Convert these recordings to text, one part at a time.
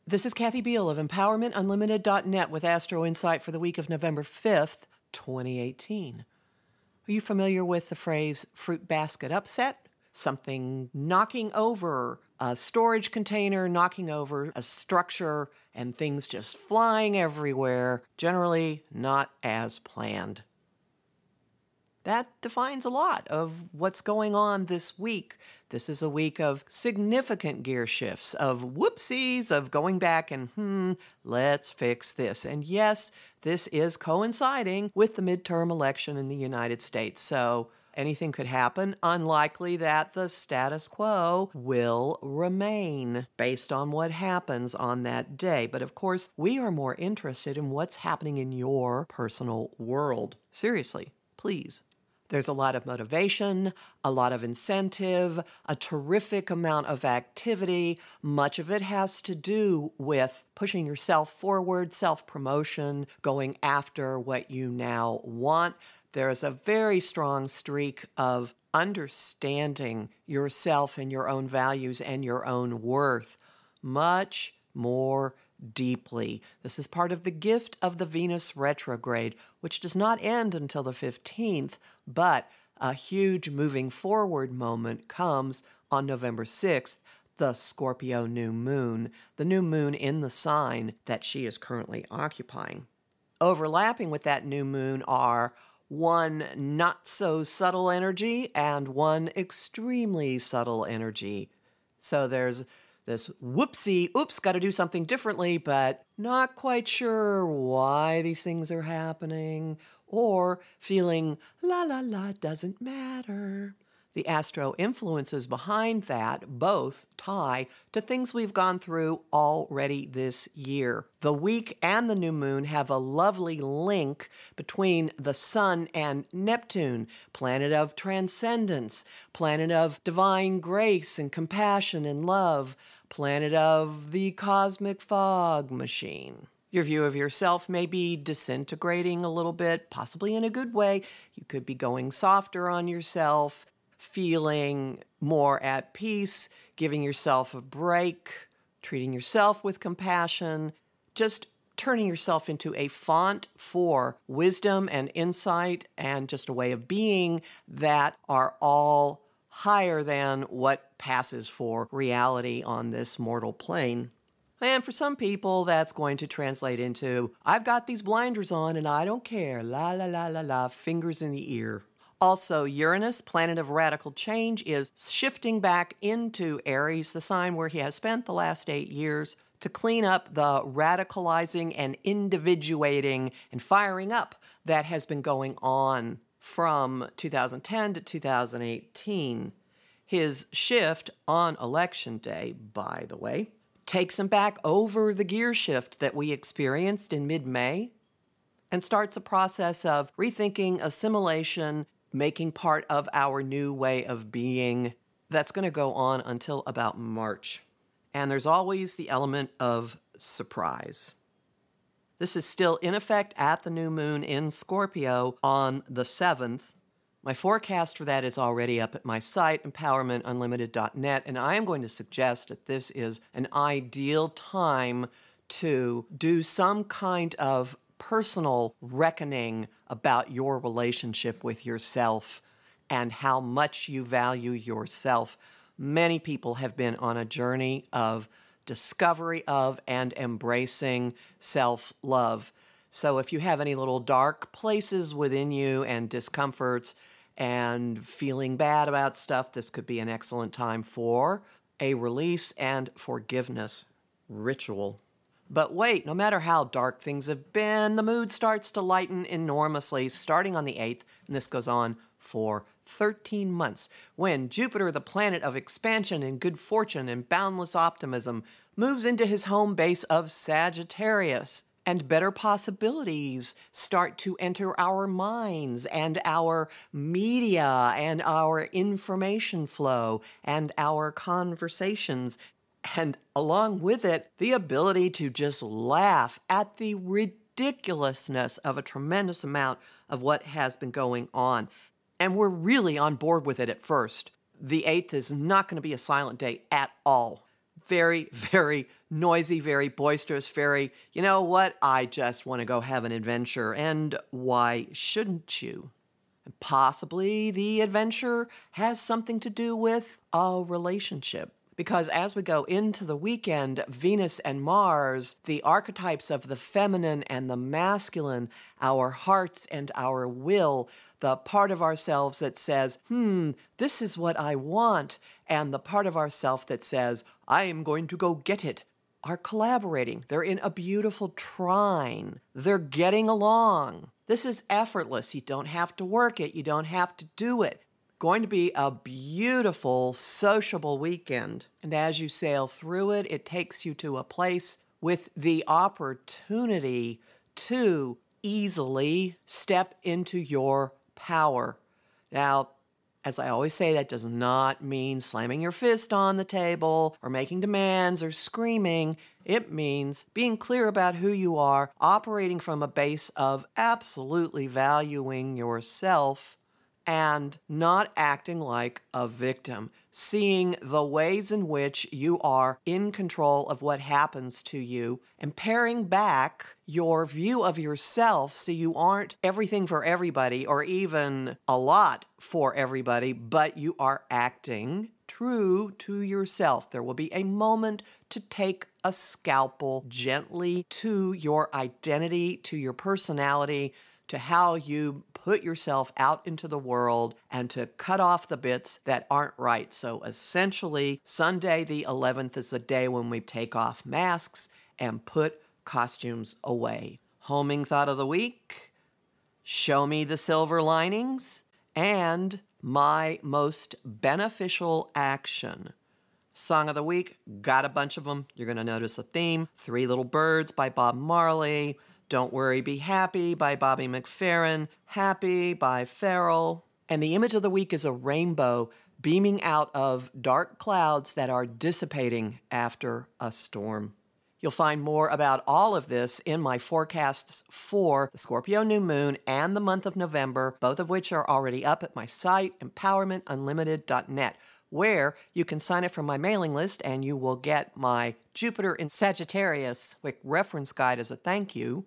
This is Kathy Biehl of Empowermentunlimited.net with Astro-Insight for the week of November 5th, 2018. Are you familiar with the phrase fruit basket upset? Something knocking over a storage container, knocking over a structure, and things just flying everywhere, generally not as planned. That defines a lot of what's going on this week. This is a week of significant gear shifts, of whoopsies, of going back and, let's fix this. And yes, this is coinciding with the midterm election in the United States. So anything could happen. Unlikely that the status quo will remain based on what happens on that day. But of course, we are more interested in what's happening in your personal world. Seriously, please. There's a lot of motivation, a lot of incentive, a terrific amount of activity. Much of it has to do with pushing yourself forward, self-promotion, going after what you now want. There's a very strong streak of understanding yourself and your own values and your own worth much more deeply. This is part of the gift of the Venus retrograde, which does not end until the 15th, but a huge moving forward moment comes on November 6th, the Scorpio new moon, the new moon in the sign that she is currently occupying. Overlapping with that new moon are one not so subtle energy and one extremely subtle energy. So there's this whoopsie, oops, got to do something differently, but not quite sure why these things are happening, or feeling la la la doesn't matter. The astro influences behind that both tie to things we've gone through already this year. The week and the new moon have a lovely link between the sun and Neptune, planet of transcendence, planet of divine grace and compassion and love, planet of the cosmic fog machine. Your view of yourself may be disintegrating a little bit, possibly in a good way. You could be going softer on yourself, feeling more at peace, giving yourself a break, treating yourself with compassion, just turning yourself into a font for wisdom and insight and just a way of being that are all higher than what passes for reality on this mortal plane. And for some people, that's going to translate into, I've got these blinders on and I don't care, la la la la la, fingers in the ear. Also, Uranus, planet of radical change, is shifting back into Aries, the sign where he has spent the last 8 years, to clean up the radicalizing and individuating and firing up that has been going on from 2010 to 2018. His shift on election day, by the way, takes him back over the gear shift that we experienced in mid-May and starts a process of rethinking, assimilation, making part of our new way of being. That's going to go on until about March. And there's always the element of surprise. This is still in effect at the new moon in Scorpio on the 7th. My forecast for that is already up at my site, empowermentunlimited.net, and I am going to suggest that this is an ideal time to do some kind of personal reckoning about your relationship with yourself and how much you value yourself. Many people have been on a journey of discovery of and embracing self-love. So if you have any little dark places within you and discomforts and feeling bad about stuff, this could be an excellent time for a release and forgiveness ritual. But wait, no matter how dark things have been, the mood starts to lighten enormously starting on the 8th, and this goes on for 13 months, when Jupiter, the planet of expansion and good fortune and boundless optimism, moves into his home base of Sagittarius, and better possibilities start to enter our minds and our media and our information flow and our conversations. And along with it, the ability to just laugh at the ridiculousness of a tremendous amount of what has been going on. And we're really on board with it at first. The 8th is not going to be a silent day at all. very, very noisy, very boisterous, very, you know what, I just want to go have an adventure, and why shouldn't you? And possibly the adventure has something to do with a relationship. Because as we go into the weekend, Venus and Mars, the archetypes of the feminine and the masculine, our hearts and our will, the part of ourselves that says, this is what I want, and the part of ourself that says, I am going to go get it, are collaborating. They're in a beautiful trine. They're getting along. This is effortless. You don't have to work it. You don't have to do it. Going to be a beautiful, sociable weekend. And as you sail through it, it takes you to a place with the opportunity to easily step into your power. Now, as I always say, that does not mean slamming your fist on the table or making demands or screaming. It means being clear about who you are, operating from a base of absolutely valuing yourself and not acting like a victim, seeing the ways in which you are in control of what happens to you, and paring back your view of yourself so you aren't everything for everybody or even a lot for everybody, but you are acting true to yourself. There will be a moment to take a scalpel gently to your identity, to your personality, to how you put yourself out into the world, and to cut off the bits that aren't right. So essentially, Sunday the 11th is the day when we take off masks and put costumes away. Homing thought of the week, show me the silver linings, and my most beneficial action. Song of the week, got a bunch of them. You're going to notice a theme. Three Little Birds by Bob Marley. Don't Worry, Be Happy by Bobby McFerrin. Happy by Farrell. And the image of the week is a rainbow beaming out of dark clouds that are dissipating after a storm. You'll find more about all of this in my forecasts for the Scorpio new moon and the month of November, both of which are already up at my site, Empowermentunlimited.net, where you can sign up for my mailing list and you will get my Jupiter in Sagittarius quick reference guide as a thank you.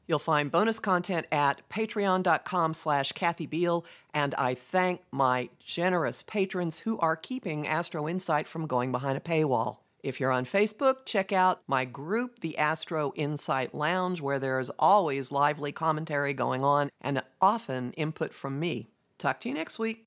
You'll find bonus content at patreon.com/Kathy Biehl, and I thank my generous patrons who are keeping Astro-Insight from going behind a paywall. If you're on Facebook, check out my group, the Astro-Insight Lounge, where there's always lively commentary going on and often input from me. Talk to you next week.